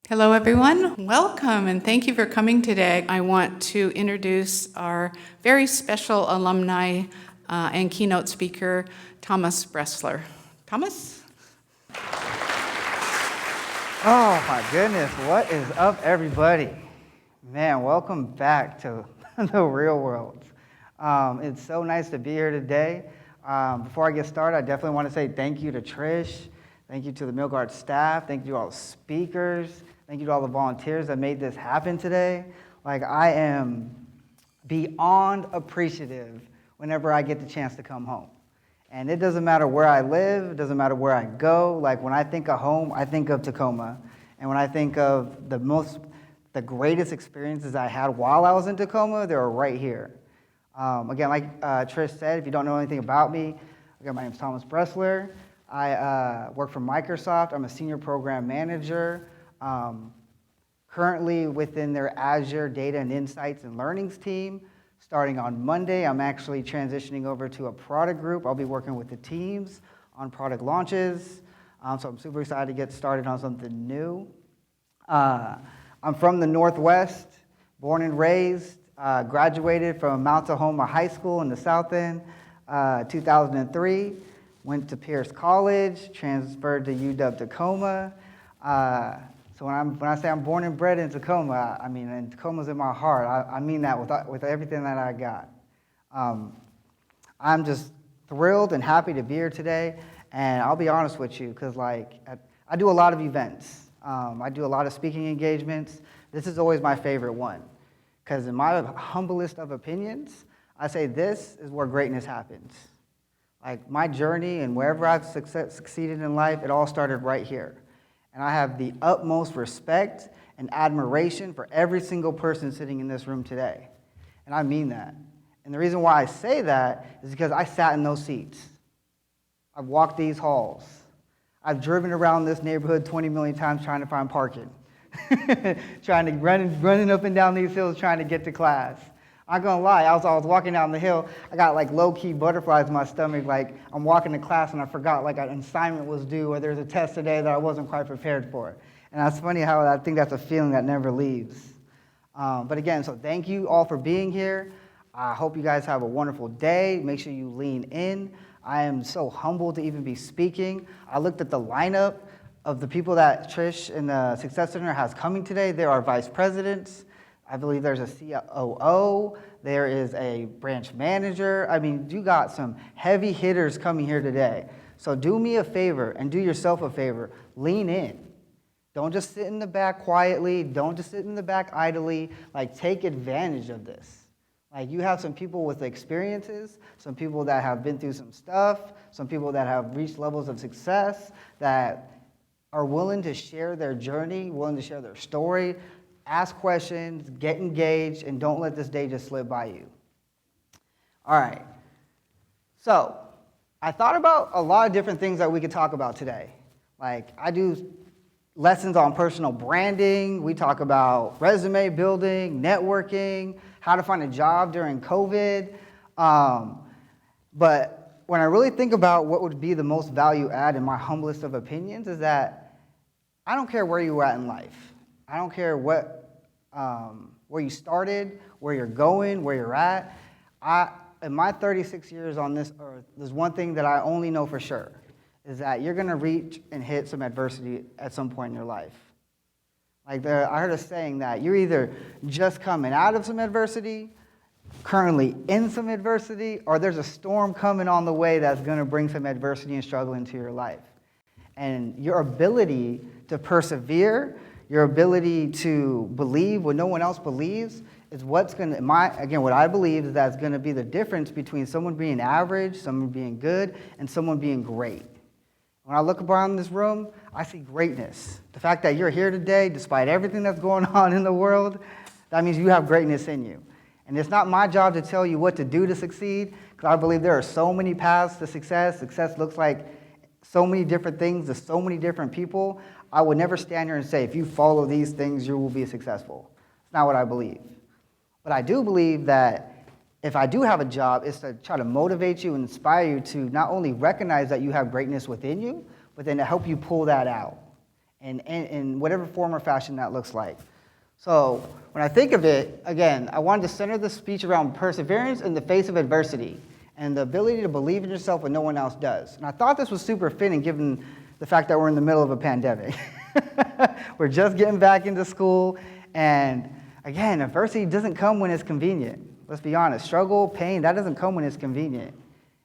Hello, everyone. Welcome, and thank you for coming today. I want to introduce our very special alumni and keynote speaker, Thomas Bressler. Thomas? Oh my goodness, what is up, everybody? Man, welcome back to the real world. It's so nice to be here today. Before I get started, I definitely want to say thank you to Trish, thank you to the Milgard staff, thank you to all the speakers, thank you to all the volunteers that made this happen today. Like, I am beyond appreciative whenever I get the chance to come home. And it doesn't matter where I live, it doesn't matter where I go. Like, when I think of home, I think of Tacoma. And when I think of the greatest experiences I had while I was in Tacoma, they were right here. Again, like Trish said, if you don't know anything about me, again, my name is Thomas Bressler. I work for Microsoft. I'm a senior program manager. Currently within their Azure Data and Insights and Learnings team. Starting on Monday, I'm actually transitioning over to a product group. I'll be working with the teams on product launches. So I'm super excited to get started on something new. I'm from the Northwest, born and raised, graduated from Mount Tacoma High School in the South End, 2003. Went to Pierce College, transferred to UW Tacoma. So when I say I'm born and bred in Tacoma, I mean, and Tacoma's in my heart. I mean that with everything that I got. I'm just thrilled and happy to be here today. And I'll be honest with you, because like I do a lot of events. I do a lot of speaking engagements. This is always my favorite one, because in my humblest of opinions, I say this is where greatness happens. Like, my journey and wherever I've succeeded in life, it all started right here. And I have the utmost respect and admiration for every single person sitting in this room today. And I mean that. And the reason why I say that is because I sat in those seats. I've walked these halls. I've driven around this neighborhood 20 million times trying to find parking. Trying to running up and down these hills trying to get to class. I'm gonna lie, I was walking down the hill, I got like low-key butterflies in my stomach, like I'm walking to class and I forgot like an assignment was due or there's a test today that I wasn't quite prepared for. And that's funny how I think that's a feeling that never leaves. But again, so thank you all for being here. I hope you guys have a wonderful day. Make sure you lean in. I am so humbled to even be speaking. I looked at the lineup of the people that Trish and the Success Center has coming today. There are vice presidents. I believe there's a COO, there is a branch manager. I mean, you got some heavy hitters coming here today. So do me a favor and do yourself a favor. Lean in. Don't just sit in the back quietly. Don't just sit in the back idly. Like, take advantage of this. Like, you have some people with experiences, some people that have been through some stuff, some people that have reached levels of success that are willing to share their journey, willing to share their story. Ask questions, get engaged, and don't let this day just slip by you. All right. So I thought about a lot of different things that we could talk about today. Like, I do lessons on personal branding. We talk about resume building, networking, how to find a job during COVID. But when I really think about what would be the most value add in my humblest of opinions is that I don't care where you're at in life. I don't care where you started, where you're going, where you're at. In my 36 years on this earth, there's one thing that I only know for sure, is that you're going to reach and hit some adversity at some point in your life. Like, I heard a saying that you're either just coming out of some adversity, currently in some adversity, or there's a storm coming on the way that's going to bring some adversity and struggle into your life. And your ability to persevere, your ability to believe when no one else believes is what's going to, what I believe is that's going to be the difference between someone being average, someone being good, and someone being great. When I look around this room, I see greatness. The fact that you're here today, despite everything that's going on in the world, that means you have greatness in you. And it's not my job to tell you what to do to succeed, because I believe there are so many paths to success. Success looks like so many different things to so many different people. I would never stand here and say, if you follow these things, you will be successful. It's not what I believe. But I do believe that if I do have a job, it's to try to motivate you and inspire you to not only recognize that you have greatness within you, but then to help you pull that out in whatever form or fashion that looks like. So when I think of it, again, I wanted to center the speech around perseverance in the face of adversity and the ability to believe in yourself when no one else does. And I thought this was super fitting given the fact that we're in the middle of a pandemic. We're just getting back into school, and again, adversity doesn't come when it's convenient. Let's be honest. Struggle, pain, that doesn't come when it's convenient.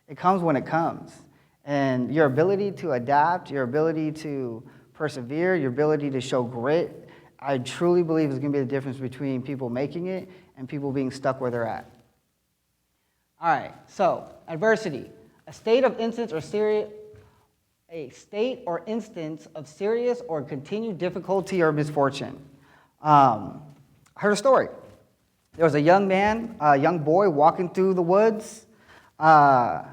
It comes when it comes. And your ability to adapt, your ability to persevere, your ability to show grit, I truly believe is going to be the difference between people making it and people being stuck where they're at. All right, so adversity, a state or instance of serious or continued difficulty or misfortune. I heard a story. There was a young man, a young boy walking through the woods, saw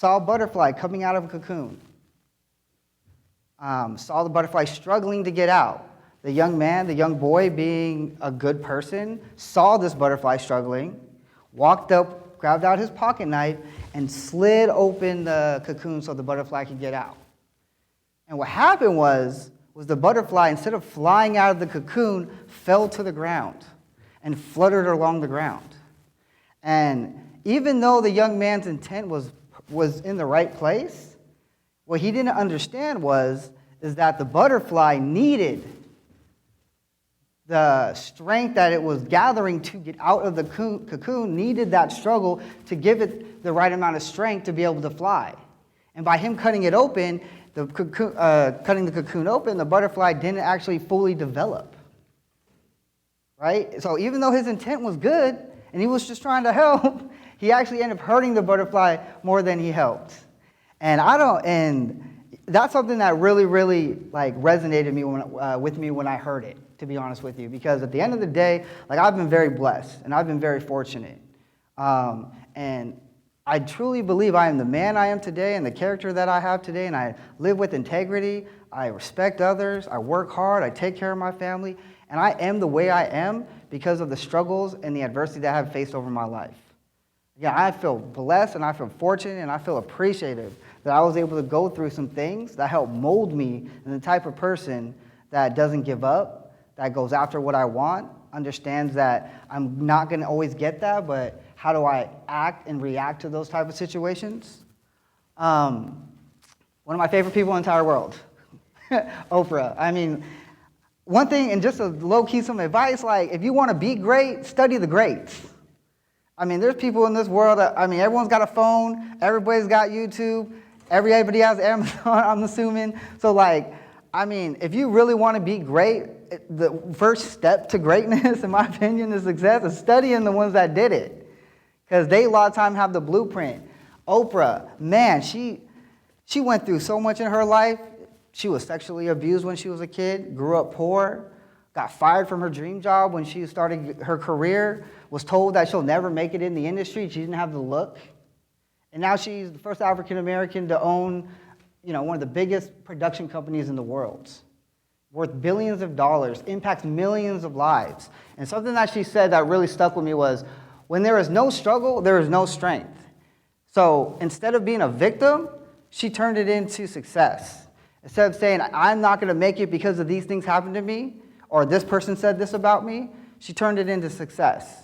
a butterfly coming out of a cocoon, saw the butterfly struggling to get out. The young man, the young boy, being a good person, saw this butterfly struggling, walked up, grabbed out his pocket knife, and slid open the cocoon so the butterfly could get out. And what happened was the butterfly, instead of flying out of the cocoon, fell to the ground and fluttered along the ground. And even though the young man's intent was in the right place, what he didn't understand is that the butterfly needed the strength that it was gathering to get out of the cocoon, needed that struggle to give it the right amount of strength to be able to fly. And by him cutting it open, cutting the cocoon open, the butterfly didn't actually fully develop. Right? So even though his intent was good and he was just trying to help, he actually ended up hurting the butterfly more than he helped. And that's something that really, really resonated with me when I heard it, to be honest with you, because at the end of the day, I've been very blessed and I've been very fortunate. And I truly believe I am the man I am today and the character that I have today, and I live with integrity, I respect others, I work hard, I take care of my family, and I am the way I am because of the struggles and the adversity that I have faced over my life. Yeah, I feel blessed and I feel fortunate and I feel appreciative that I was able to go through some things that helped mold me in the type of person that doesn't give up, that goes after what I want, understands that I'm not going to always get that, but how do I act and react to those type of situations? One of my favorite people in the entire world, Oprah. I mean, one thing, and just a low-key some advice, if you want to be great, study the greats. I mean, there's people in this world, everyone's got a phone, everybody's got YouTube, everybody has Amazon, I'm assuming. So, if you really want to be great, the first step to greatness, in my opinion, is success, is studying the ones that did it. Because they, a lot of time, have the blueprint. Oprah, man, she went through so much in her life. She was sexually abused when she was a kid, grew up poor, got fired from her dream job when she started her career, was told that she'll never make it in the industry. She didn't have the look. And now she's the first African-American to own, one of the biggest production companies in the world, worth billions of dollars, impacts millions of lives. And something that she said that really stuck with me was, when there is no struggle, there is no strength. So instead of being a victim, she turned it into success. Instead of saying, I'm not going to make it because of these things happened to me, or this person said this about me, she turned it into success.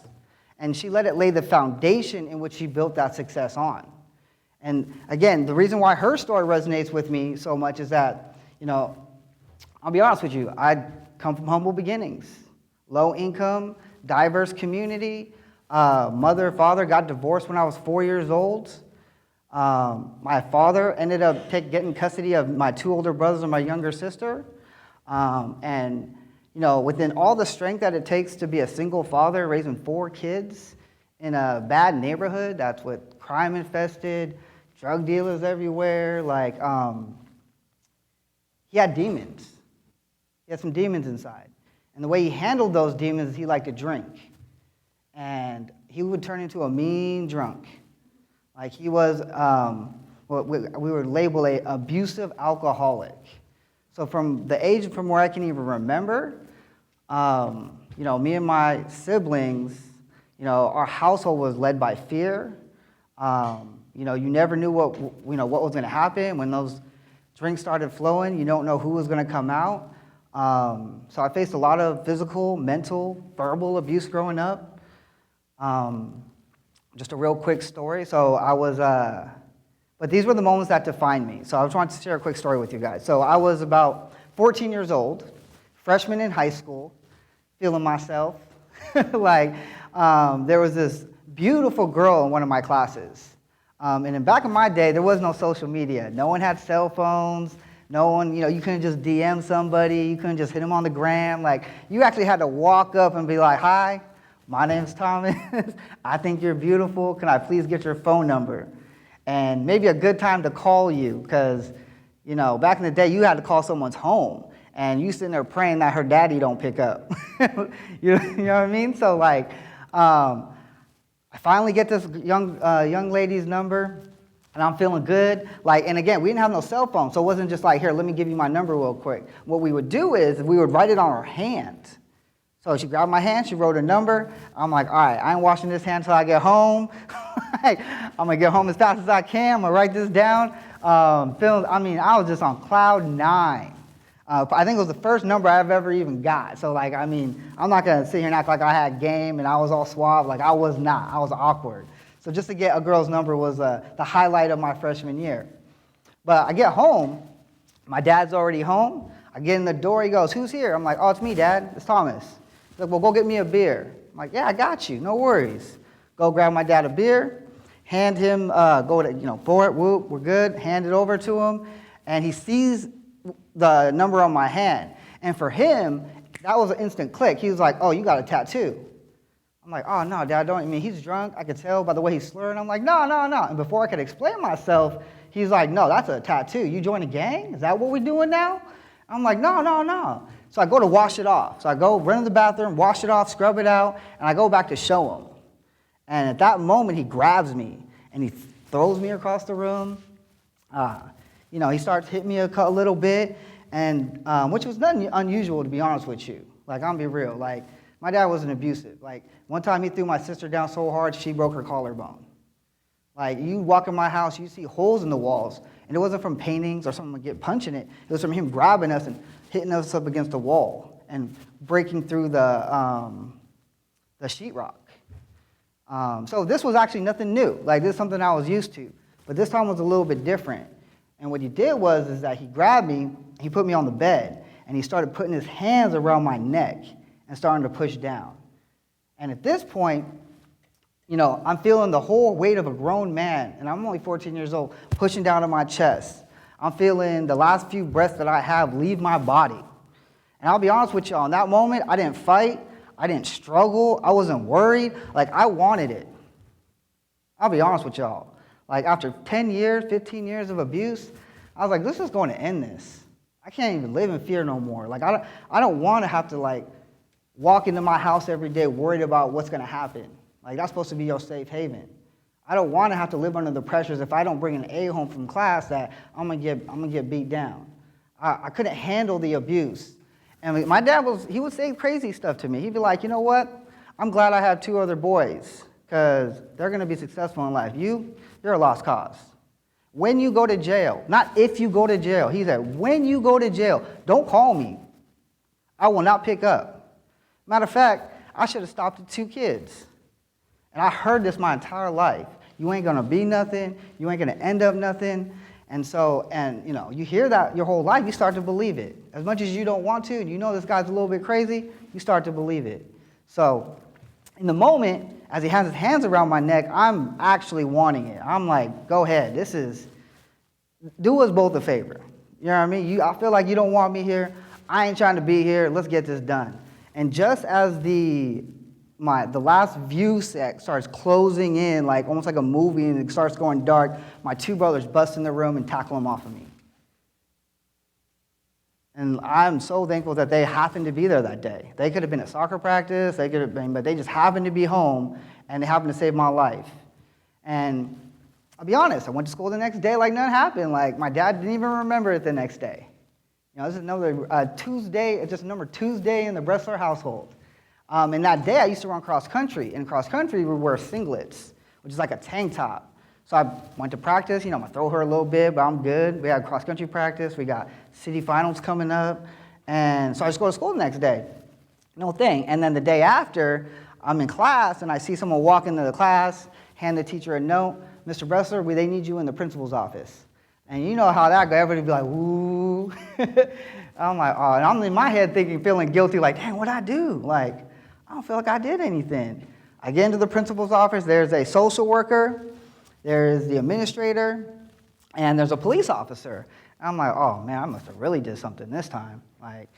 And she let it lay the foundation in which she built that success on. And again, the reason why her story resonates with me so much is that, I'll be honest with you, I come from humble beginnings, low income, diverse community. Mother, father got divorced when I was 4 years old. My father ended up getting custody of my two older brothers and my younger sister. Within all the strength that it takes to be a single father raising 4 kids in a bad neighborhood that's with crime infested, drug dealers everywhere, he had demons. He had some demons inside. And the way he handled those demons is he liked to drink. And he would turn into a mean drunk. He was what we would label an abusive alcoholic. So from the age from where I can even remember, me and my siblings, our household was led by fear. You never knew what was going to happen when those drinks started flowing. You don't know who was going to come out. So I faced a lot of physical, mental, verbal abuse growing up. Just a real quick story. So I was, but these were the moments that defined me. So I just wanted to share a quick story with you guys. So I was about 14 years old, freshman in high school, feeling myself. There was this beautiful girl in one of my classes. And in back in my day, there was no social media. No one had cell phones. No one, you couldn't just DM somebody. You couldn't just hit them on the gram. You actually had to walk up and be like, "Hi, my name's Thomas. I think you're beautiful. Can I please get your phone number?" And maybe a good time to call you, because, back in the day, you had to call someone's home. And you sitting there praying that her daddy don't pick up. you know what I mean? So, I finally get this young lady's number, and I'm feeling good. And again, we didn't have no cell phone, so it wasn't just like, "Here, let me give you my number real quick." What we would do is we would write it on her hand. So she grabbed my hand, she wrote a number. I'm like, "All right, I ain't washing this hand until I get home." I'm going to get home as fast as I can. I'm going to write this down. I was just on cloud 9. I think it was the first number I've ever even got. So, I'm not going to sit here and act like I had game and I was all suave. I was not. I was awkward. So just to get a girl's number was the highlight of my freshman year. But I get home. My dad's already home. I get in the door. He goes, "Who's here?" I'm like, "Oh, it's me, Dad. It's Thomas." He's like, "Well, go get me a beer." I'm like, "Yeah, I got you. No worries." Go grab my dad a beer. Hand him, pour it, whoop, we're good. Hand it over to him. And he sees the number on my hand. And for him, that was an instant click. He was like, "Oh, you got a tattoo." I'm like, "Oh, no, Dad, don't." He's drunk. I could tell by the way he's slurring. I'm like, No. And before I could explain myself, he's like, "No, that's a tattoo. You joined a gang? Is that what we're doing now?" I'm like, No. So I go to wash it off. So I go run to the bathroom, wash it off, scrub it out, and I go back to show him. And at that moment, he grabs me, and he throws me across the room. He starts hitting me a little bit, and which was nothing unusual, to be honest with you. I'm going to be real. My dad wasn't abusive. One time he threw my sister down so hard, she broke her collarbone. You walk in my house, you see holes in the walls, and it wasn't from paintings or someone get punching it. It was from him grabbing us and hitting us up against the wall and breaking through the sheetrock. So this was actually nothing new. This is something I was used to. But this time was a little bit different. And what he did was that he grabbed me, he put me on the bed, and he started putting his hands around my neck and starting to push down. And at this point, I'm feeling the whole weight of a grown man, and I'm only 14 years old, pushing down on my chest. I'm feeling the last few breaths that I have leave my body. And I'll be honest with y'all, in that moment, I didn't fight. I didn't struggle. I wasn't worried. I wanted it. I'll be honest with y'all. After 10 years, 15 years of abuse, I was like, this is going to end this. I can't even live in fear no more. I don't want to have to, walk into my house every day worried about what's going to happen. That's supposed to be your safe haven. I don't want to have to live under the pressures if I don't bring an A home from class that I'm gonna get beat down. I couldn't handle the abuse. And my dad he would say crazy stuff to me. He'd be like, "You know what? I'm glad I have 2 other boys because they're going to be successful in life. You're a lost cause. When you go to jail, not if you go to jail." He said, "When you go to jail, don't call me. I will not pick up." Matter of fact, I should have stopped at 2 kids. And I heard this my entire life. You ain't going to be nothing. You ain't going to end up nothing. And you hear that your whole life, you start to believe it. As much as you don't want to, and this guy's a little bit crazy, you start to believe it. So in the moment, as he has his hands around my neck, I'm actually wanting it. I'm like, "Go ahead. Do us both a favor." You know what I mean? I feel like you don't want me here. I ain't trying to be here. Let's get this done. And just as the last view set starts closing in, almost like a movie, and it starts going dark, my 2 brothers bust in the room and tackle him off of me. And I'm so thankful that they happened to be there that day. They could have been at soccer practice, but they just happened to be home, and they happened to save my life. And I'll be honest, I went to school the next day like nothing happened. My dad didn't even remember it the next day. This is another Tuesday, just another Tuesday in the Bressler household. And that day I used to run cross country. In cross country, we wear singlets, which is like a tank top. So I went to practice. I'm going to throw her a little bit, but I'm good. We had cross country practice. We got city finals coming up. And so I just go to school the next day. No thing. And then the day after, I'm in class, and I see someone walk into the class, hand the teacher a note. Mr. Bressler, they need you in the principal's office. And you know how that goes. Everybody be like, ooh. I'm like, oh, and I'm in my head thinking, feeling guilty, like, dang, what'd I do? Like, I don't feel like I did anything. I get into the principal's office. There's a social worker, there's the administrator, and there's a police officer. And I'm like, oh, man, I must have really did something this time. Like,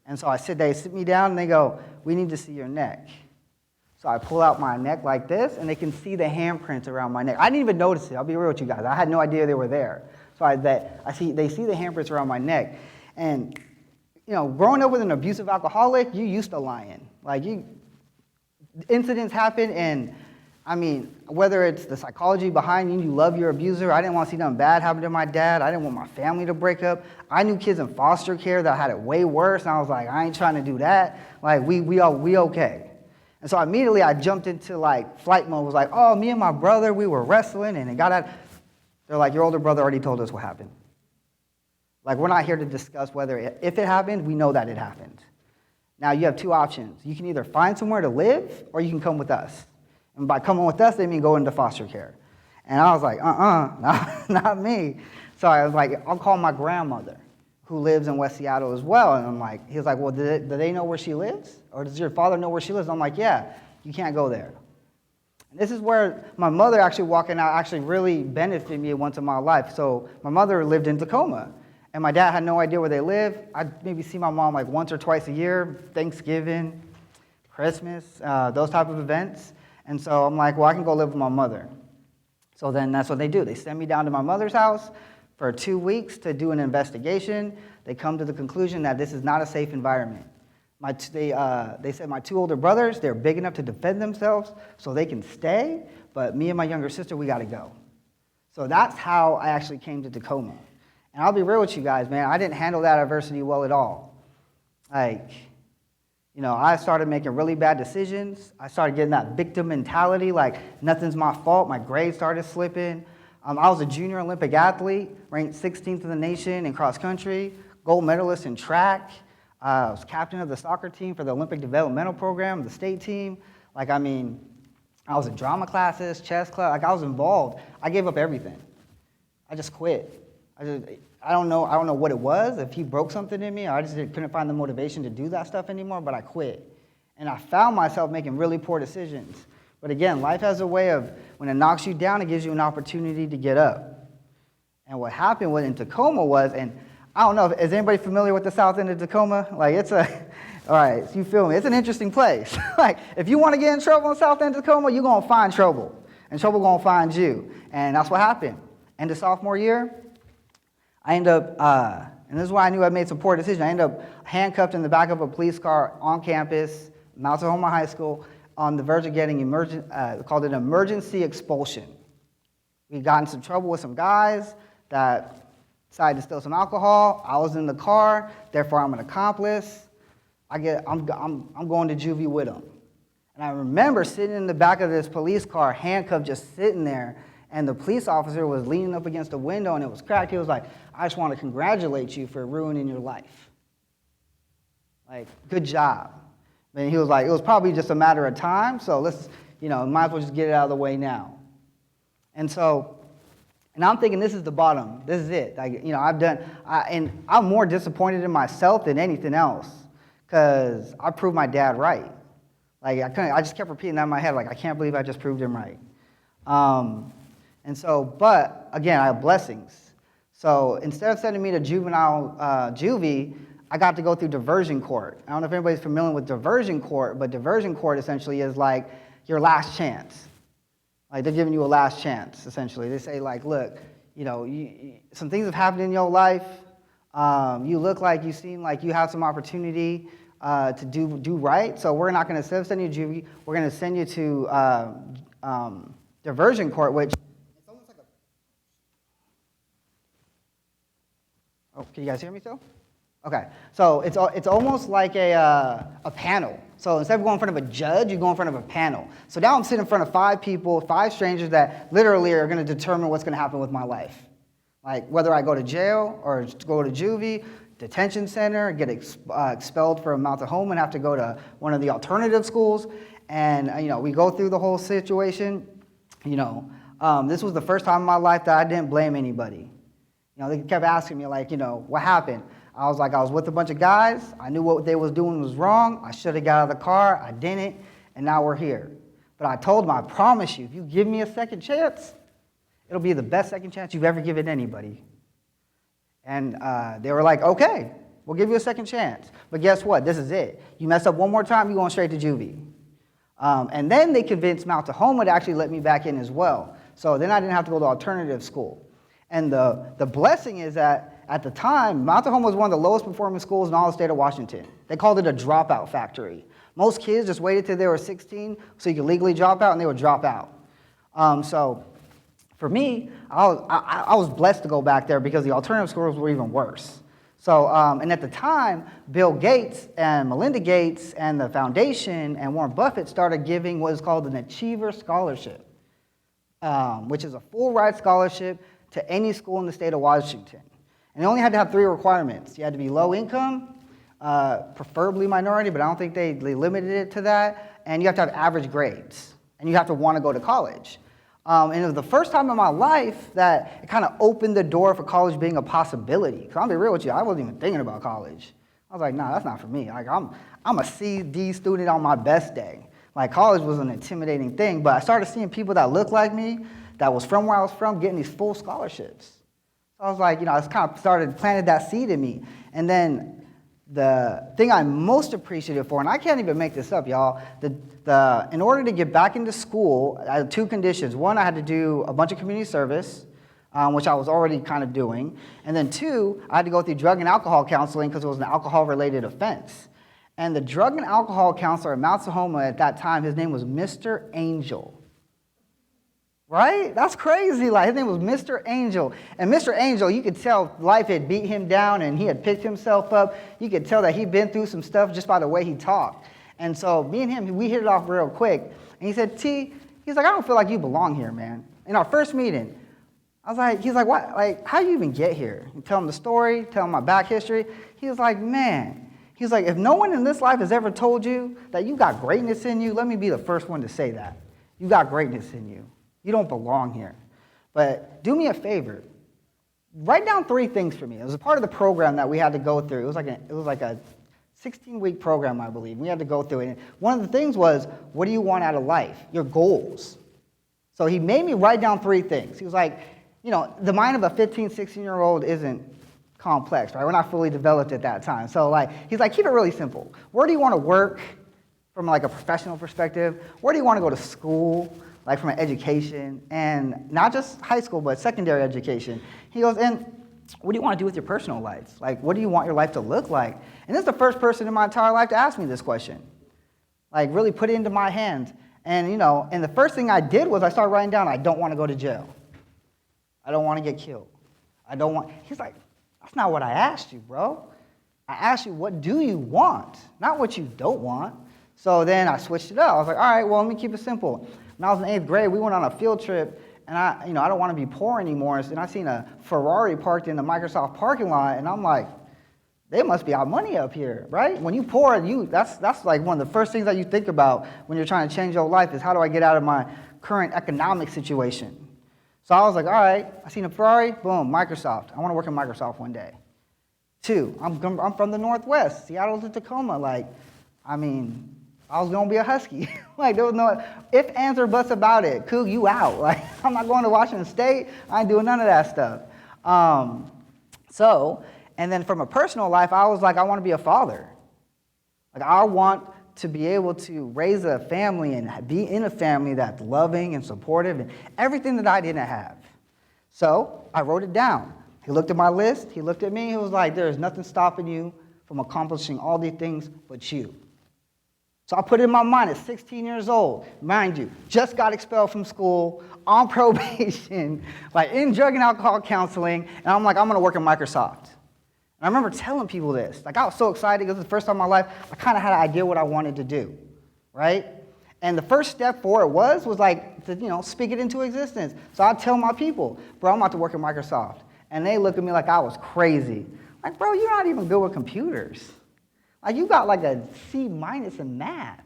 and so they sit me down, and they go, we need to see your neck. So I pull out my neck like this, and they can see the handprints around my neck. I didn't even notice it. I'll be real with you guys. I had no idea they were there. So they see the handprints around my neck. And, you know, growing up with an abusive alcoholic, you used to lying. Like, incidents happen, and, I mean, whether it's the psychology behind you love your abuser, I didn't want to see nothing bad happen to my dad. I didn't want my family to break up. I knew kids in foster care that had it way worse, and I was like, I ain't trying to do that. Like, we okay. And so immediately I jumped into like flight mode, was like, oh, me and my brother, we were wrestling, and it got out. They're like, your older brother already told us what happened. Like, we're not here to discuss if it happened, we know that it happened. Now you have two options. You can either find somewhere to live, or you can come with us. And by coming with us, they mean go into foster care. And I was like, not me. So I was like, I'll call my grandmother, who lives in West Seattle as well. And I'm like, he was like, well, do they know where she lives? Or does your father know where she lives? I'm like, yeah, you can't go there. And this is where my mother actually walking out actually really benefited me once in my life. So my mother lived in Tacoma, and my dad had no idea where they lived. I'd maybe see my mom like once or twice a year, Thanksgiving, Christmas, those type of events. And so I'm like, well, I can go live with my mother. So then that's what they do. They send me down to my mother's house for 2 weeks to do an investigation. They come to the conclusion that this is not a safe environment. They said my two older brothers, they're big enough to defend themselves, so they can stay, but me and my younger sister, we got to go. So that's how I actually came to Tacoma. And I'll be real with you guys, man, I didn't handle that adversity well at all. Like, you know, I started making really bad decisions. I started getting that victim mentality, like nothing's my fault. My grades started slipping. I was a junior Olympic athlete, ranked 16th in the nation in cross country, gold medalist in track. I was captain of the soccer team for the Olympic developmental program, the state team. Like, I mean, I was in drama classes, chess class. Like, I was involved. I gave up everything. I just quit. I don't know what it was. If he broke something in me, I just couldn't find the motivation to do that stuff anymore. But I quit, and I found myself making really poor decisions. But again, life has a way of, when it knocks you down, it gives you an opportunity to get up. And what happened in Tacoma was, and I don't know, is anybody familiar with the south end of Tacoma? Like, all right, so you feel me? It's an interesting place. Like, if you want to get in trouble in the south end of Tacoma, you're going to find trouble. And trouble going to find you. And that's what happened. End of sophomore year, I end up, and this is why I knew I made some poor decisions. I ended up handcuffed in the back of a police car on campus, Mount Tacoma High School, on the verge of getting called an emergency expulsion. We got in some trouble with some guys that decided to steal some alcohol. I was in the car, therefore I'm an accomplice. I'm going to juvie with them. And I remember sitting in the back of this police car, handcuffed, just sitting there, and the police officer was leaning up against the window, and it was cracked. He was like, I just want to congratulate you for ruining your life. Like, good job. And he was like, it was probably just a matter of time, so let's, might as well just get it out of the way now. And so, and I'm thinking this is the bottom. This is it. Like, and I'm more disappointed in myself than anything else, because I proved my dad right. Like, I just kept repeating that in my head, like, I can't believe I just proved him right. And so, but again, I have blessings. So instead of sending me to juvenile juvie, I got to go through diversion court. I don't know if anybody's familiar with diversion court, but diversion court essentially is like your last chance. Like, they're giving you a last chance, essentially. They say, like, look, some things have happened in your life. You look like, you seem like you have some opportunity to do right. So we're not going to send you to juvie. We're going to send you to diversion court, which it's almost like Oh, can you guys hear me still? Okay, so it's almost like a panel. So instead of going in front of a judge, you go in front of a panel. So now I'm sitting in front of 5 people, 5 strangers that literally are going to determine what's going to happen with my life. Like whether I go to jail or go to juvie, detention center, get expelled from Mount Tacoma and have to go to one of the alternative schools. And, we go through the whole situation. This was the first time in my life that I didn't blame anybody. They kept asking me, like, what happened? I was like, I was with a bunch of guys. I knew what they was doing was wrong. I should have got out of the car. I didn't, and now we're here. But I told them, I promise you, if you give me a second chance, it'll be the best second chance you've ever given anybody. And they were like, okay, we'll give you a second chance. But guess what? This is it. You mess up one more time, you're going straight to juvie. And then they convinced Mount Tacoma to actually let me back in as well. So then I didn't have to go to alternative school. And the blessing is that at the time, Mount Tacoma was one of the lowest performing schools in all the state of Washington. They called it a dropout factory. Most kids just waited till they were 16 so you could legally drop out, and they would drop out. So for me, I was blessed to go back there because the alternative schools were even worse. So, and at the time, Bill Gates and Melinda Gates and the foundation and Warren Buffett started giving what is called an Achiever Scholarship, which is a full ride scholarship to any school in the state of Washington. And they only had to have 3 requirements. You had to be low income, preferably minority, but I don't think they limited it to that. And you have to have average grades. And you have to want to go to college. And it was the first time in my life that it kind of opened the door for college being a possibility. Because I'll be real with you, I wasn't even thinking about college. I was like, nah, that's not for me. Like, I'm a C/D student on my best day. Like, college was an intimidating thing, but I started seeing people that looked like me, that was from where I was from, getting these full scholarships. I was like, I kind of planted that seed in me. And then the thing I'm most appreciative for, and I can't even make this up, y'all, in order to get back into school, I had 2 conditions. One, I had to do a bunch of community service, which I was already kind of doing. And then 2, I had to go through drug and alcohol counseling because it was an alcohol-related offense. And the drug and alcohol counselor at Mount Tacoma at that time, his name was Mr. Angel. Right? That's crazy. Like, his name was Mr. Angel. And Mr. Angel, you could tell life had beat him down and he had picked himself up. You could tell that he'd been through some stuff just by the way he talked. And so me and him, we hit it off real quick. And he said, he's like, I don't feel like you belong here, man. In our first meeting, he's like, what? Like, how do you even get here? You tell him the story, tell him my back history. He was like, man. He's like, if no one in this life has ever told you that you got greatness in you, let me be the first one to say that. You got greatness in you. You don't belong here. But do me a favor. Write down 3 things for me. It was a part of the program that we had to go through. It was like a 16-week program, I believe. We had to go through it. And one of the things was, what do you want out of life? Your goals. So he made me write down 3 things. He was like, the mind of a 15, 16-year-old isn't complex, right? We're not fully developed at that time. So he's like, keep it really simple. Where do you want to work from like a professional perspective? Where do you want to go to school? Like from an education, and not just high school, but secondary education. He goes, and what do you want to do with your personal life? Like, what do you want your life to look like? And this is the first person in my entire life to ask me this question. Like, really put it into my hands. And, and the first thing I did was I started writing down, I don't want to go to jail. I don't want to get killed. He's like, that's not what I asked you, bro. I asked you, what do you want? Not what you don't want. So then I switched it up. I was like, all right, well, let me keep it simple. When I was in 8th grade, we went on a field trip, and I don't want to be poor anymore. And I seen a Ferrari parked in the Microsoft parking lot, and I'm like, they must be out money up here, right? When you poor, that's like one of the first things that you think about when you're trying to change your life is how do I get out of my current economic situation? So I was like, all right, I seen a Ferrari, boom, Microsoft. I want to work in Microsoft one day. 2, I'm from the Northwest, Seattle to Tacoma. I was going to be a Husky. Like, there was no ifs, ands, or buts about it. Cool, you out. Like, I'm not going to Washington State. I ain't doing none of that stuff. And then from a personal life, I was like, I want to be a father. Like, I want to be able to raise a family and be in a family that's loving and supportive and everything that I didn't have. So I wrote it down. He looked at my list. He looked at me. He was like, there is nothing stopping you from accomplishing all these things but you. So I put it in my mind at 16 years old, mind you, just got expelled from school, on probation, like in drug and alcohol counseling, and I'm like, I'm going to work at Microsoft. And I remember telling people this. Like, I was so excited because it was the first time in my life I kind of had an idea what I wanted to do, right? And the first step for it was like to, speak it into existence. So I'd tell my people, bro, I'm about to work at Microsoft. And they look at me like I was crazy. Like, bro, you're not even good with computers. Like, you got like a C- in math.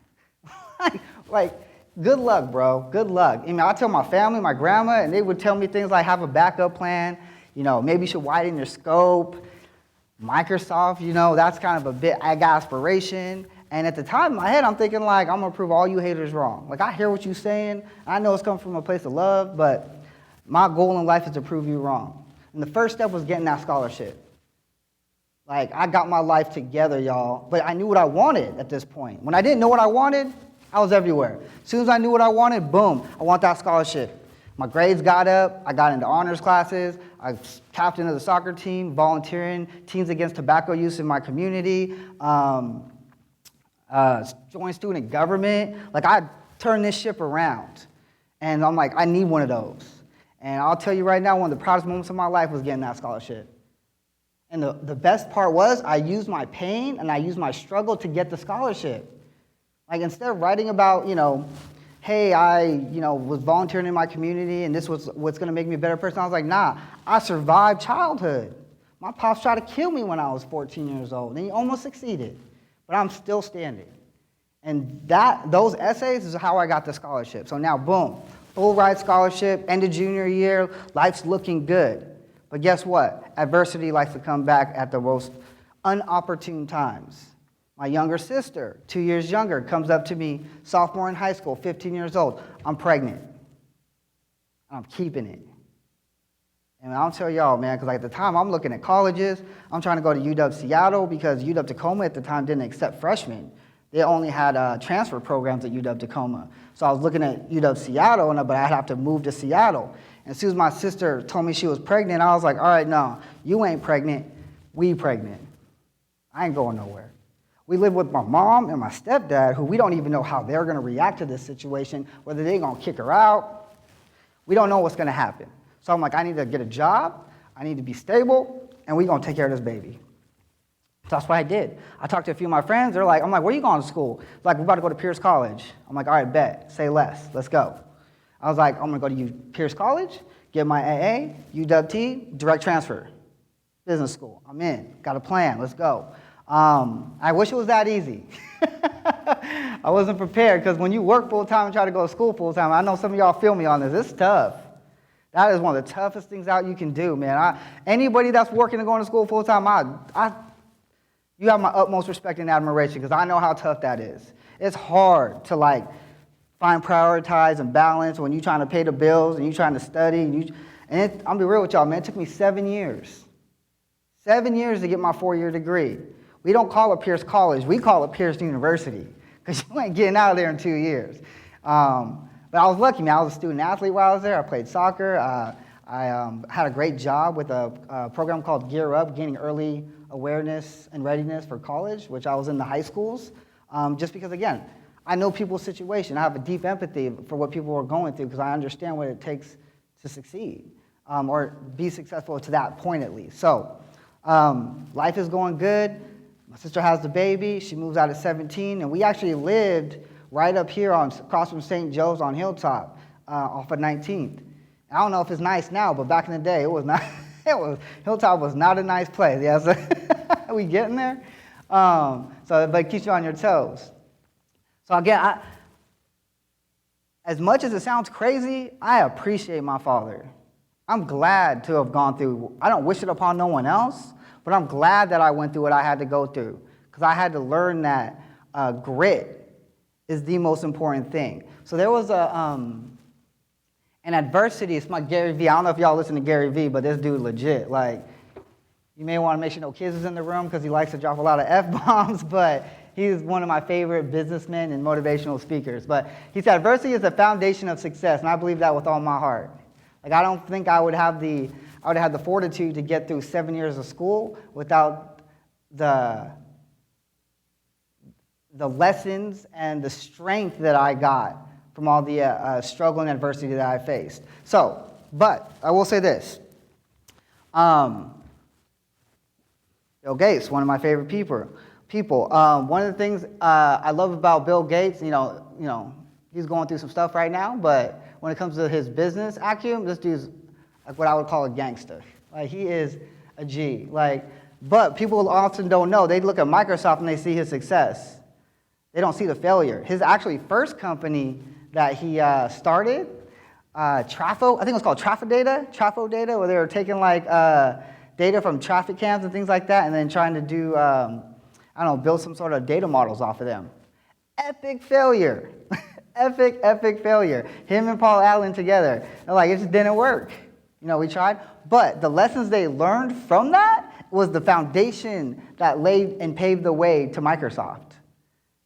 like, good luck, bro. Good luck. I mean, I tell my family, my grandma, and they would tell me things like have a backup plan. You know, maybe you should widen your scope. Microsoft, you know, that's kind of a bit, I got aspiration. And at the time in my head, I'm thinking like, I'm gonna prove all you haters wrong. Like, I hear what you're saying. I know it's coming from a place of love, but my goal in life is to prove you wrong. And the first step was getting that scholarship. Like, I got my life together, y'all, but I knew what I wanted at this point. When I didn't know what I wanted, I was everywhere. As soon as I knew what I wanted, boom, I want that scholarship. My grades got up, I got into honors classes, I was captain of the soccer team, volunteering, Teens Against Tobacco Use in my community, joined student government. Like, I turned this ship around, and I'm like, I need one of those. And I'll tell you right now, one of the proudest moments of my life was getting that scholarship. And the best part was I used my pain and I used my struggle to get the scholarship. Like, instead of writing about, hey, I, was volunteering in my community and this was what's going to make me a better person, I was like, nah, I survived childhood. My pops tried to kill me when I was 14 years old, and he almost succeeded. But I'm still standing. And those essays is how I got the scholarship. So now, boom, full ride scholarship, end of junior year, life's looking good. But guess what? Adversity likes to come back at the most unopportune times. My younger sister, 2 years younger, comes up to me, sophomore in high school, 15 years old. I'm pregnant. I'm keeping it. And I'll tell y'all, man, because at the time I'm looking at colleges. I'm trying to go to UW Seattle because UW Tacoma at the time didn't accept freshmen. They only had transfer programs at UW Tacoma. So I was looking at UW Seattle, but I'd have to move to Seattle. And as soon as my sister told me she was pregnant, I was like, all right, no, you ain't pregnant, we pregnant. I ain't going nowhere. We live with my mom and my stepdad, who we don't even know how they're going to react to this situation, whether they're going to kick her out. We don't know what's going to happen. So I'm like, I need to get a job, I need to be stable, and we're going to take care of this baby. So that's what I did. I talked to a few of my friends. I'm like, where are you going to school? Like, we're about to go to Pierce College. I'm like, all right, bet, say less, let's go. I was like, I'm going to go to Pierce College, get my AA, UW-T, direct transfer, business school. I'm in, got a plan, let's go. I wish it was that easy. I wasn't prepared, because when you work full-time and try to go to school full-time, I know some of y'all feel me on this, it's tough. That is one of the toughest things out you can do, man. Anybody that's working and going to school full-time, you have my utmost respect and admiration, because I know how tough that is. It's hard to, find, prioritize, and balance when you're trying to pay the bills and you're trying to study. I'll be real with y'all, man. It took me 7 years. 7 years to get my 4-year degree. We don't call it Pierce College. We call it Pierce University, because you ain't getting out of there in 2 years. But I was lucky, man. I was a student athlete while I was there. I played soccer. I had a great job with a program called Gear Up, gaining early awareness and readiness for college, which I was in the high schools. Just because, again, I know people's situation. I have a deep empathy for what people are going through, because I understand what it takes to succeed or be successful to that point at least. So life is going good. My sister has the baby. She moves out at 17, and we actually lived right up here across from St. Joe's on Hilltop off of 19th. I don't know if it's nice now, but back in the day, it was not. Hilltop was not a nice place. Yeah, so we getting there? But it keeps you on your toes. So again, as much as it sounds crazy, I appreciate my father. I'm glad to have gone through. I don't wish it upon no one else, but I'm glad that I went through what I had to go through, because I had to learn that grit is the most important thing. So there was an adversity. It's my Gary Vee. I don't know if y'all listen to Gary Vee, but this dude legit. You may want to make sure no kids is in the room, because he likes to drop a lot of F-bombs, but he's one of my favorite businessmen and motivational speakers. But he said, adversity is the foundation of success, and I believe that with all my heart. I don't think I would have the fortitude to get through 7 years of school without the lessons and the strength that I got from all the struggle and adversity that I faced. So, but I will say this. Bill Gates, one of my favorite people. One of the things I love about Bill Gates, he's going through some stuff right now, but when it comes to his business acumen, this dude's like what I would call a gangster. He is a G. But people often don't know. They look at Microsoft and they see his success. They don't see the failure. His actually first company that he started, Trafo, I think it was called Trafo Data, where they were taking like data from traffic cams and things like that, and then trying to do, build some sort of data models off of them. Epic failure. epic failure. Him and Paul Allen together. They're like, it just didn't work. We tried. But the lessons they learned from that was the foundation that laid and paved the way to Microsoft.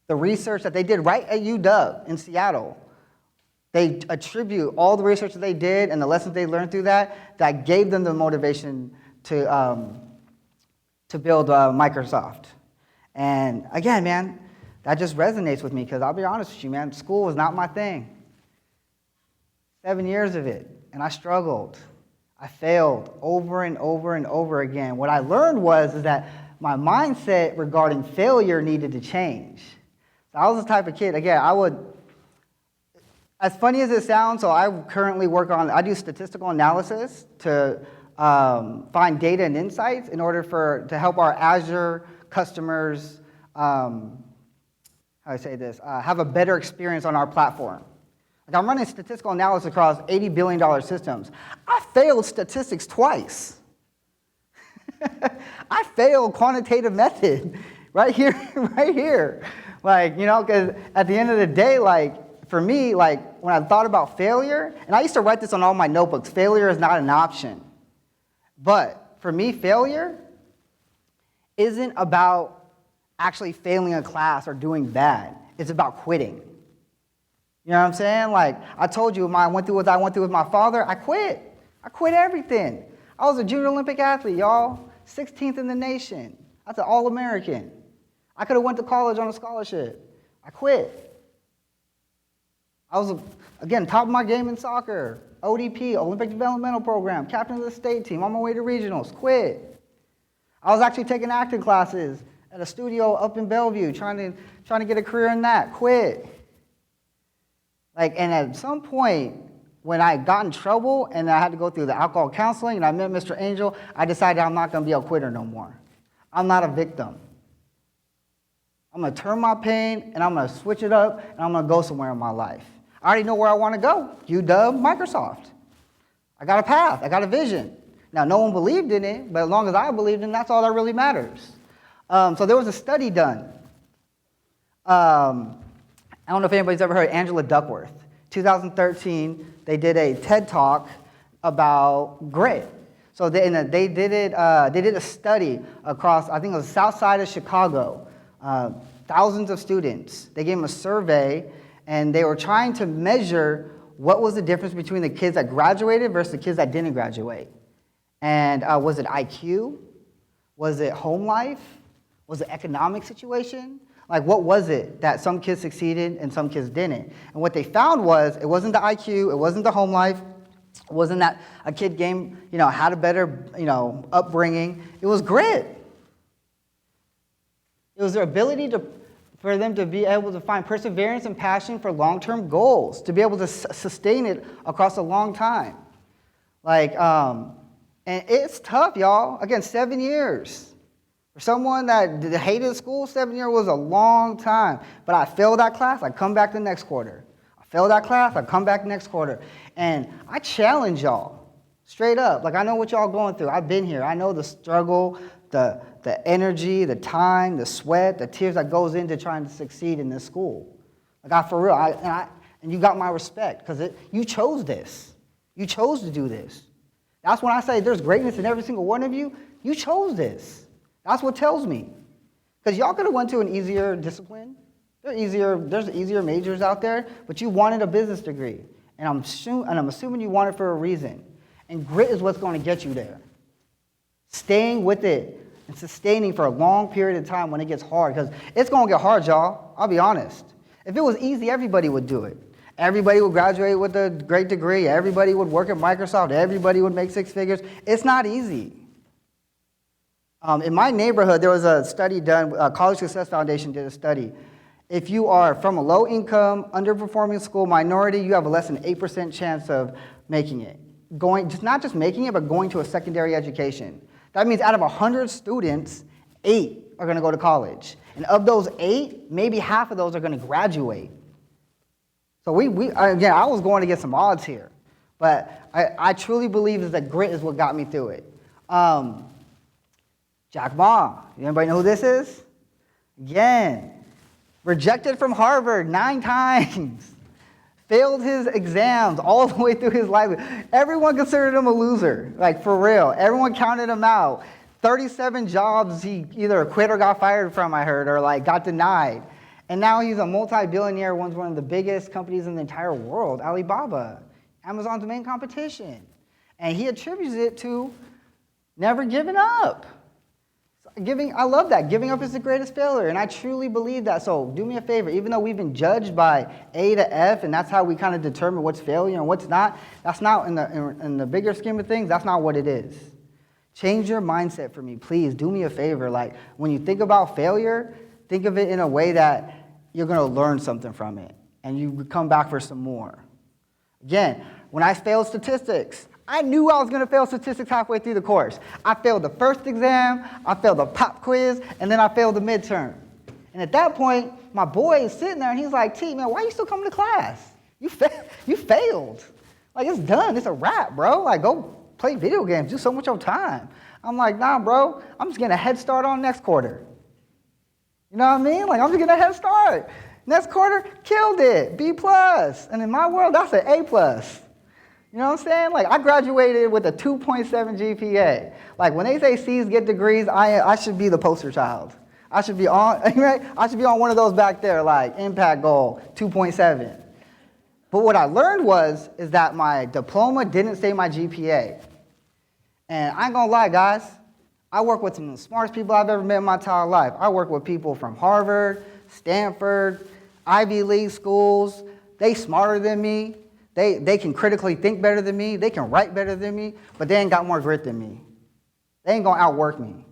The research that they did right at UW in Seattle, they attribute all the research that they did and the lessons they learned through that gave them the motivation to build Microsoft. And again, man, that just resonates with me because I'll be honest with you, man, school was not my thing. 7 years of it, and I struggled. I failed over and over and over again. What I learned is that my mindset regarding failure needed to change. So I was the type of kid, again, as funny as it sounds, so I currently I do statistical analysis to find data and insights in order to help our Azure customers, have a better experience on our platform. Like I'm running statistical analysis across $80 billion systems. I failed statistics twice. I failed quantitative method right here. Because at the end of the day, for me, when I thought about failure, and I used to write this on all my notebooks, failure is not an option. But for me, failure isn't about actually failing a class or doing bad. It's about quitting. You know what I'm saying? I told you, when I went through what I went through with my father, I quit. I quit everything. I was a junior Olympic athlete, y'all. 16th in the nation. That's an All-American. I could have went to college on a scholarship. I quit. I was, again, top of my game in soccer. ODP, Olympic Developmental Program, captain of the state team, on my way to regionals. Quit. I was actually taking acting classes at a studio up in Bellevue, trying to get a career in that. Quit. And at some point, when I got in trouble and I had to go through the alcohol counseling and I met Mr. Angel, I decided I'm not going to be a quitter no more. I'm not a victim. I'm going to turn my pain and I'm going to switch it up and I'm going to go somewhere in my life. I already know where I want to go. UW, Microsoft. I got a path. I got a vision. Now, no one believed in it, but as long as I believed in it, that's all that really matters. So there was a study done. I don't know if anybody's ever heard of Angela Duckworth. 2013, they did a TED Talk about grit. So they did a study across, I think it was the south side of Chicago, thousands of students. They gave them a survey, and they were trying to measure what was the difference between the kids that graduated versus the kids that didn't graduate. And was it IQ? Was it home life? Was it economic situation? What was it that some kids succeeded and some kids didn't? And what they found was it wasn't the IQ, it wasn't the home life, it wasn't that a kid had a better, upbringing. It was grit. It was their ability for them to be able to find perseverance and passion for long-term goals, to be able to sustain it across a long time. And it's tough, y'all. Again, 7 years. For someone that hated school, 7 years was a long time. But I failed that class, I come back the next quarter. I failed that class, I come back next quarter. And I challenge y'all, straight up. I know what y'all going through. I've been here. I know the struggle, the energy, the time, the sweat, the tears that goes into trying to succeed in this school. For real. And you got my respect because you chose this. You chose to do this. That's when I say there's greatness in every single one of you. You chose this. That's what tells me. Because y'all could have went to an easier discipline. There's easier majors out there, but you wanted a business degree. And I'm assuming you want it for a reason. And grit is what's going to get you there. Staying with it and sustaining for a long period of time when it gets hard. Because it's going to get hard, y'all. I'll be honest. If it was easy, everybody would do it. Everybody would graduate with a great degree. Everybody would work at Microsoft. Everybody would make six figures. It's not easy. In my neighborhood, there was a study done, College Success Foundation did a study. If you are from a low-income, underperforming school minority, you have a less than 8% chance of making it. Not just making it, but going to a secondary education. That means out of 100 students, 8 are going to go to college. And of those 8, maybe half of those are going to graduate. So again, I was going to get some odds here. But I truly believe that grit is what got me through it. Jack Ma, anybody know who this is? Again, rejected from Harvard 9 times. Failed his exams all the way through his life. Everyone considered him a loser, like for real. Everyone counted him out. 37 jobs he either quit or got fired from, I heard, or like got denied. And now he's a multi-billionaire, runs one of the biggest companies in the entire world, Alibaba, Amazon's main competition. And he attributes it to never giving up. I love that. Giving up is the greatest failure, and I truly believe that. So do me a favor, even though we've been judged by A to F, and that's how we kind of determine what's failure and what's not, that's not, in the bigger scheme of things, that's not what it is. Change your mindset for me, please. Do me a favor. Like, when you think about failure, think of it in a way that you're going to learn something from it, and you come back for some more. Again, when I failed statistics, I knew I was going to fail statistics halfway through the course. I failed the first exam, I failed the pop quiz, and then I failed the midterm. And at that point, my boy is sitting there, and he's like, T, man, why are you still coming to class? You failed. Like, it's done. It's a wrap, bro. Like, go play video games. Do so much of your time. I'm like, nah, bro. I'm just getting a head start on next quarter. You know what I mean? Like, I'm just getting a head start. Next quarter, killed it. B+. And in my world, that's an A+. You know what I'm saying? Like, I graduated with a 2.7 GPA. Like, when they say C's get degrees, I should be the poster child. I should be on, right? I should be on one of those back there, like, impact goal, 2.7. But what I learned is that my diploma didn't say my GPA. And I ain't gonna lie, guys. I work with some of the smartest people I've ever met in my entire life. I work with people from Harvard, Stanford, Ivy League schools. They smarter than me. They can critically think better than me. They can write better than me, but they ain't got more grit than me. They ain't gonna outwork me.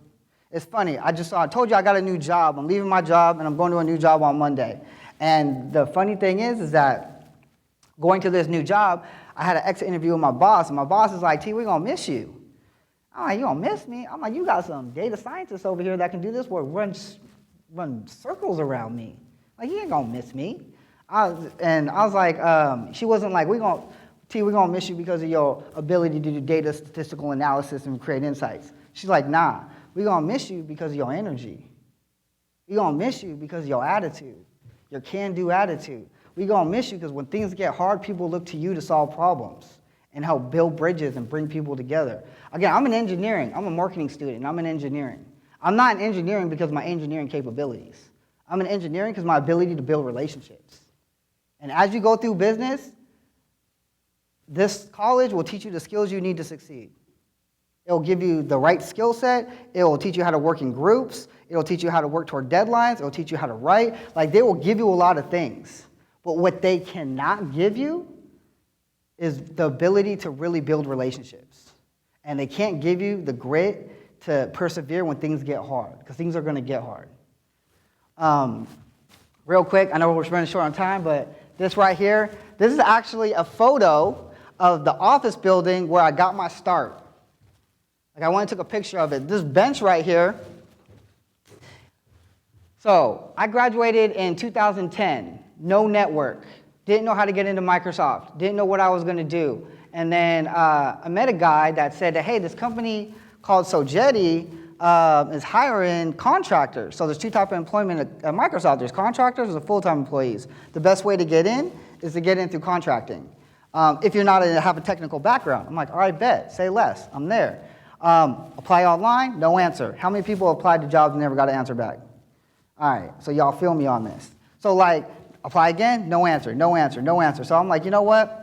It's funny. I told you I got a new job. I'm leaving my job, and I'm going to a new job on Monday. And the funny thing is that going to this new job, I had an exit interview with my boss, and my boss is like, T, we're gonna miss you. I'm like, you gonna miss me? I'm like, you got some data scientists over here that can do this work, run circles around me. Like, you ain't gonna miss me. I was like, she wasn't like, we're gonna miss you because of your ability to do data statistical analysis and create insights. She's like, nah, we're gonna miss you because of your energy. We're gonna miss you because of your attitude, your can-do attitude. We're gonna miss you because when things get hard, people look to you to solve problems and help build bridges and bring people together. Again, I'm in engineering. I'm a marketing student. I'm in engineering. I'm not in engineering because of my engineering capabilities. I'm in engineering because of my ability to build relationships. And as you go through business, this college will teach you the skills you need to succeed. It will give you the right skill set. It will teach you how to work in groups. It will teach you how to work toward deadlines. It will teach you how to write. Like, they will give you a lot of things. But what they cannot give you is the ability to really build relationships. And they can't give you the grit to persevere when things get hard, because things are going to get hard. Real quick, I know we're running short on time, but this right here, this is actually a photo of the office building where I got my start. Like, I went and took a picture of it. This bench right here. So I graduated in 2010, no network, didn't know how to get into Microsoft, didn't know what I was going to do. And then I met a guy that said that, hey, this company called Sogeti is hiring contractors. So there's 2 types of employment at Microsoft. There's contractors and full-time employees. The best way to get in is to get in through contracting. If you're not have a technical background. I'm like, all right, bet, say less. I'm there. Apply online, no answer. How many people applied to jobs and never got an answer back? All right, so y'all feel me on this. So like, apply again, no answer, no answer, no answer. So I'm like, you know what?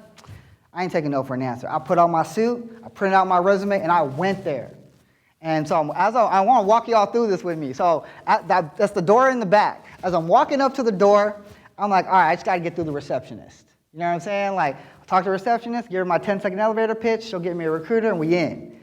I ain't taking no for an answer. I put on my suit, I printed out my resume, and I went there. And so I want to walk y'all through this with me. So that's the door in the back. As I'm walking up to the door, I'm like, all right, I just got to get through the receptionist. You know what I'm saying? Like, I'll talk to the receptionist, give her my 10-second elevator pitch, she'll get me a recruiter, and we in.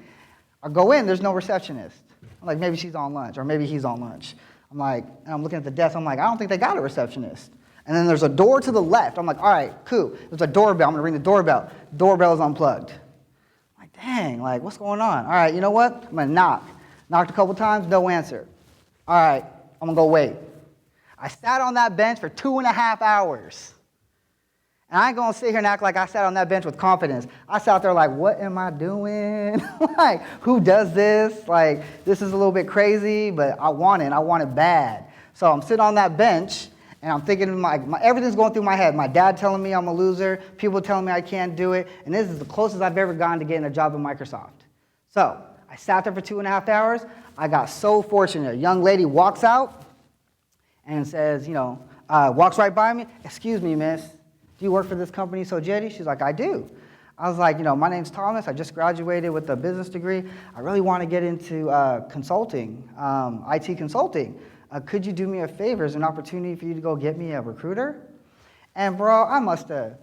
I go in, there's no receptionist. I'm like, maybe she's on lunch, or maybe he's on lunch. I'm looking at the desk, I'm like, I don't think they got a receptionist. And then there's a door to the left. I'm like, all right, cool. There's a doorbell. I'm going to ring the doorbell. Doorbell is unplugged. I'm like, dang, like, what's going on? All right, you know what? I'm going to knock. Knocked a couple times, no answer. All right, I'm gonna go wait. I sat on that bench for 2.5 hours. And I ain't gonna sit here and act like I sat on that bench with confidence. I sat there like, what am I doing? Like, who does this? Like, this is a little bit crazy, but I want it bad. So I'm sitting on that bench, and I'm thinking, everything's going through my head. My dad telling me I'm a loser, people telling me I can't do it, and this is the closest I've ever gotten to getting a job at Microsoft. So I sat there for 2.5 hours. I got so fortunate. A young lady walks out and says, walks right by me, excuse me, miss. Do you work for this company, Sojeti? She's like, I do. I was like, my name's Thomas. I just graduated with a business degree. I really want to get into consulting, IT consulting. Could you do me a favor? Is an opportunity for you to go get me a recruiter? And bro, I must have,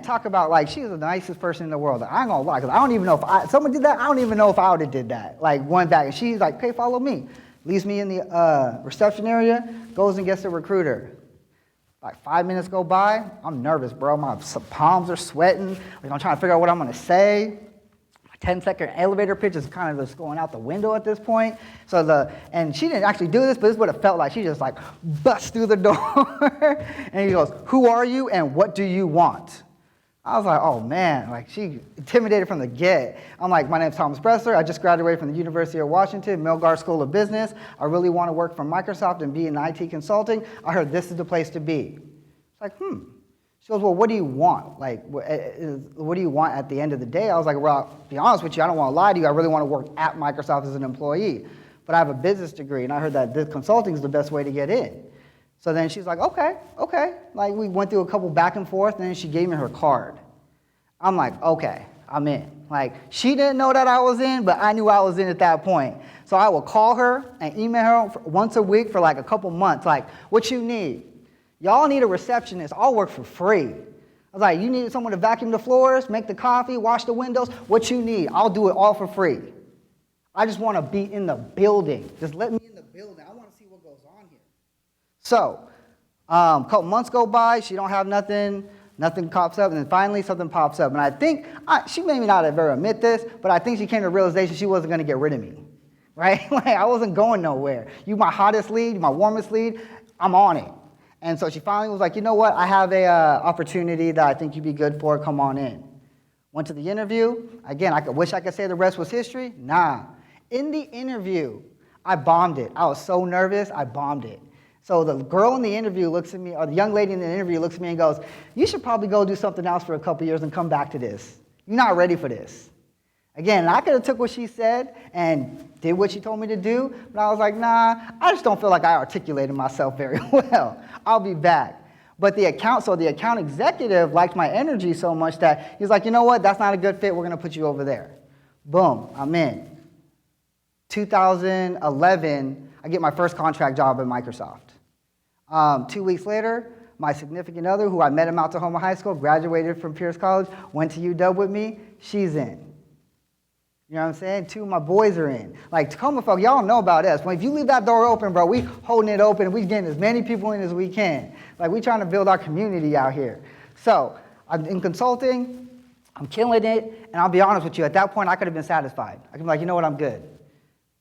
talk about she's the nicest person in the world. I ain't gonna lie, because I don't even know if someone did that, I don't even know if I would have did that. Went back, and she's like, hey, follow me. Leaves me in the reception area, goes and gets a recruiter. 5 minutes go by, I'm nervous, bro. My palms are sweating. I'm trying to figure out what I'm gonna say. My 10-second elevator pitch is kind of just going out the window at this point. And she didn't actually do this, but this is what it felt like. She just busts through the door, and he goes, who are you and what do you want? I was like, oh man, she intimidated from the get. I'm like, my name's Thomas Bressler. I just graduated from the University of Washington, Milgard School of Business. I really want to work for Microsoft and be in IT consulting. I heard this is the place to be. It's She goes, well, what do you want? What do you want at the end of the day? I was like, well, to be honest with you, I don't want to lie to you. I really want to work at Microsoft as an employee. But I have a business degree, and I heard that this consulting is the best way to get in. So then she's like, okay. We went through a couple back and forth, and then she gave me her card. I'm like, okay, I'm in. She didn't know that I was in, but I knew I was in at that point. So I would call her and email her once a week for a couple months, what you need? Y'all need a receptionist. I'll work for free. I was like, you need someone to vacuum the floors, make the coffee, wash the windows? What you need? I'll do it all for free. I just want to be in the building. Just let me in the building. I want to see what goes on here. So a couple months go by. She don't have nothing. Nothing pops up. And then finally something pops up. And I think, she may not have ever admit this, but I think she came to the realization she wasn't going to get rid of me. Right? I wasn't going nowhere. You my hottest lead, my warmest lead, I'm on it. And so she finally was like, you know what? I have a opportunity that I think you'd be good for. Come on in. Went to the interview. Again, I wish I could say the rest was history. Nah. In the interview, I bombed it. I was so nervous, I bombed it. So the girl in the interview looks at me, or the young lady in the interview looks at me and goes, you should probably go do something else for a couple years and come back to this. You're not ready for this. Again, I could have took what she said and did what she told me to do, but I was like, nah, I just don't feel like I articulated myself very well. I'll be back. But the account executive liked my energy so much that he was like, you know what, that's not a good fit, we're gonna put you over there. Boom, I'm in. 2011, I get my first contract job at Microsoft. 2 weeks later, my significant other, who I met in Mount Tacoma High School, graduated from Pierce College, went to UW with me, she's in. You know what I'm saying? 2 of my boys are in. Tacoma folk, y'all know about us. If you leave that door open, bro, we holding it open and we getting as many people in as we can. We trying to build our community out here. So I'm in consulting, I'm killing it, and I'll be honest with you, at that point I could have been satisfied. I could be like, you know what, I'm good.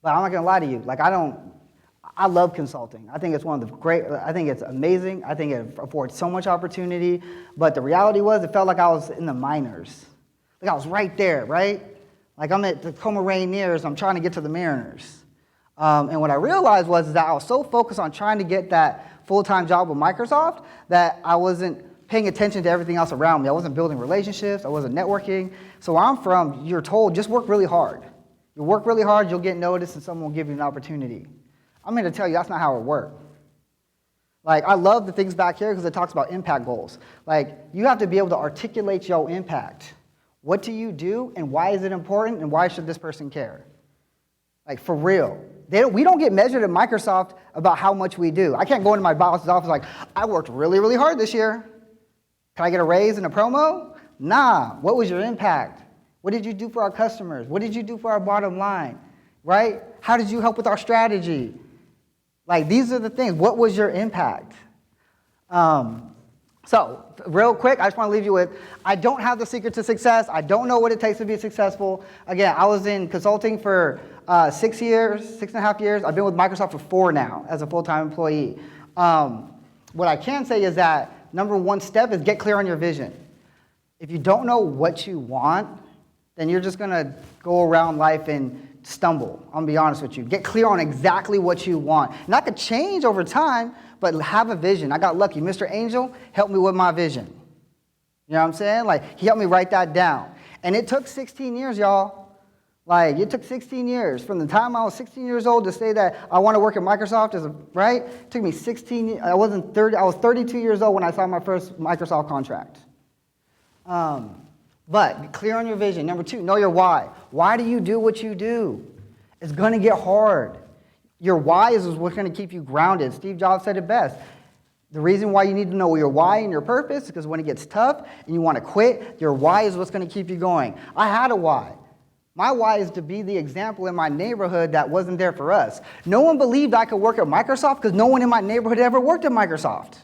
But I'm not gonna lie to you, I love consulting. I think it's one of the I think it's amazing. I think it affords so much opportunity. But the reality was, it felt like I was in the minors. I was right there, right? I'm at the Tacoma Rainiers, I'm trying to get to the Mariners. And what I realized was that I was so focused on trying to get that full-time job with Microsoft that I wasn't paying attention to everything else around me. I wasn't building relationships, I wasn't networking. So where I'm from, you're told, just work really hard. You work really hard, you'll get noticed, and someone will give you an opportunity. I'm here to tell you that's not how it works. I love the things back here because it talks about impact goals. You have to be able to articulate your impact. What do you do, and why is it important, and why should this person care? For real. We don't get measured at Microsoft about how much we do. I can't go into my boss's office I worked really, really hard this year. Can I get a raise and a promo? Nah. What was your impact? What did you do for our customers? What did you do for our bottom line? Right? How did you help with our strategy? These are the things. What was your impact? So, real quick, I just want to leave you with, I don't have the secret to success. I don't know what it takes to be successful. Again, I was in consulting for 6 years, 6.5 years. I've been with Microsoft for 4 now as a full-time employee. What I can say is that number one step is get clear on your vision. If you don't know what you want, then you're just going to go around life and stumble. I'm going to be honest with you. Get clear on exactly what you want. And that could change over time, but have a vision. I got lucky. Mr. Angel helped me with my vision. You know what I'm saying? Like, he helped me write that down. And it took 16 years, y'all. Like, it took 16 years. From the time I was 16 years old to say that I want to work at Microsoft, right? It took me 16 years. I was 32 years old when I signed my first Microsoft contract. But be clear on your vision. Number 2, know your why. Why do you do what you do? It's going to get hard. Your why is what's going to keep you grounded. Steve Jobs said it best. The reason why you need to know your why and your purpose is because when it gets tough and you want to quit, your why is what's going to keep you going. I had a why. My why is to be the example in my neighborhood that wasn't there for us. No one believed I could work at Microsoft because no one in my neighborhood ever worked at Microsoft.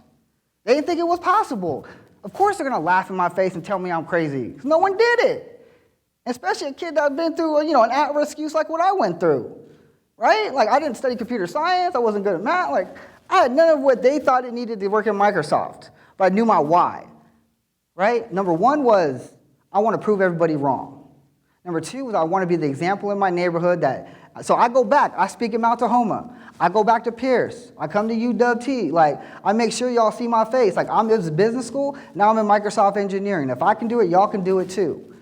They didn't think it was possible. Of course they're going to laugh in my face and tell me I'm crazy because no one did it. Especially a kid that's been through, an at-risk use like what I went through. Right? Like, I didn't study computer science. I wasn't good at math. Like, I had none of what they thought it needed to work at Microsoft. But I knew my why. Right? Number 1 was, I want to prove everybody wrong. Number 2 was, I want to be the example in my neighborhood so I go back. I speak in Mount Tacoma. I go back to Pierce. I come to UW-T. Like, I make sure y'all see my face. Like, I'm in business school. Now I'm in Microsoft engineering. If I can do it, y'all can do it too.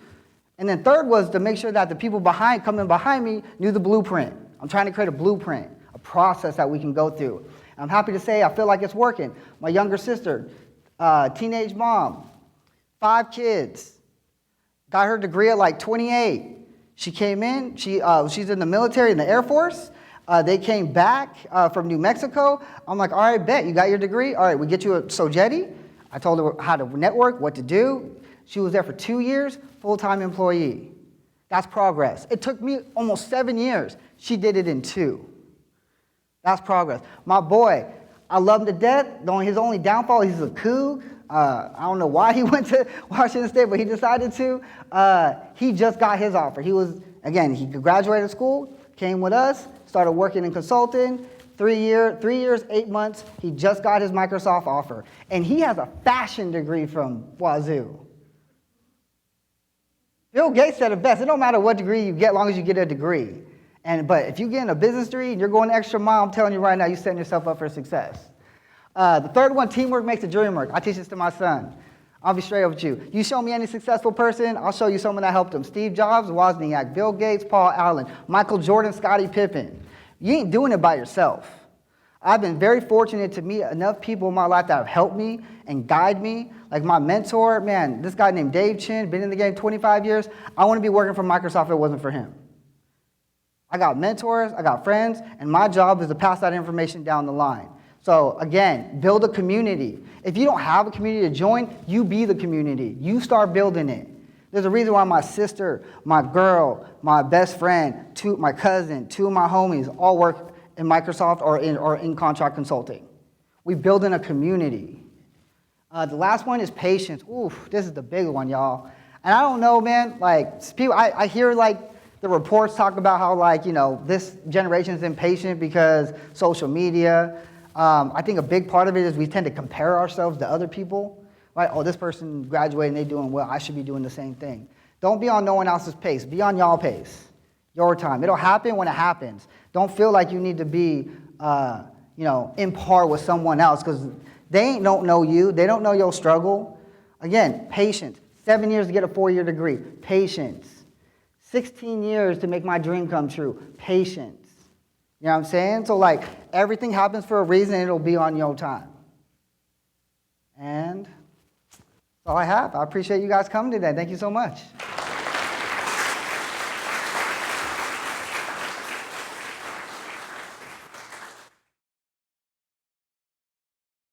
And then 3rd was to make sure that the people coming behind me knew the blueprint. I'm trying to create a blueprint, a process that we can go through. I'm happy to say I feel like it's working. My younger sister, teenage mom, 5 kids, got her degree at like 28. She came in, she's in the military, in the Air Force. They came back from New Mexico. I'm like, all right, bet, you got your degree? All right, we get you a Sojeti. I told her how to network, what to do. She was there for 2 years, full-time employee. That's progress. It took me almost 7 years. She did it in 2. That's progress. My boy, I love him to death. His only downfall, he's a coug. I don't know why he went to Washington State, but he decided to. He just got his offer. He graduated school, came with us, started working in consulting. 3 years, 8 months, he just got his Microsoft offer. And he has a fashion degree from Wazoo. Bill Gates said it best. It don't matter what degree you get, as long as you get a degree. But if you get a business degree and you're going the extra mile, I'm telling you right now, you're setting yourself up for success. The 3rd one, teamwork makes the dream work. I teach this to my son. I'll be straight up with you. You show me any successful person, I'll show you someone that helped them. Steve Jobs, Wozniak, Bill Gates, Paul Allen, Michael Jordan, Scottie Pippen. You ain't doing it by yourself. I've been very fortunate to meet enough people in my life that have helped me and guide me. Like my mentor, man, this guy named Dave Chin, been in the game 25 years. I wouldn't be working for Microsoft if it wasn't for him. I got mentors, I got friends, and my job is to pass that information down the line. So again, build a community. If you don't have a community to join, you be the community. You start building it. There's a reason why my sister, my girl, my best friend, my cousin, 2 of my homies all work in Microsoft or in contract consulting. We build in a community. The last one is patience. Oof, this is the big one, y'all. And I don't know, man, like, people, I hear, like, the reports talk about how, like, this generation is impatient because social media. I think a big part of it is we tend to compare ourselves to other people. Right? Oh, this person graduated and they're doing well. I should be doing the same thing. Don't be on no one else's pace. Be on y'all pace. Your time. It'll happen when it happens. Don't feel like you need to be, in par with someone else because they don't know you. They don't know your struggle. Again, patience. 7 years to get a 4-year degree. Patience. 16 years to make my dream come true. Patience. You know what I'm saying? So, like, everything happens for a reason and it'll be on your time. And that's all I have. I appreciate you guys coming today. Thank you so much.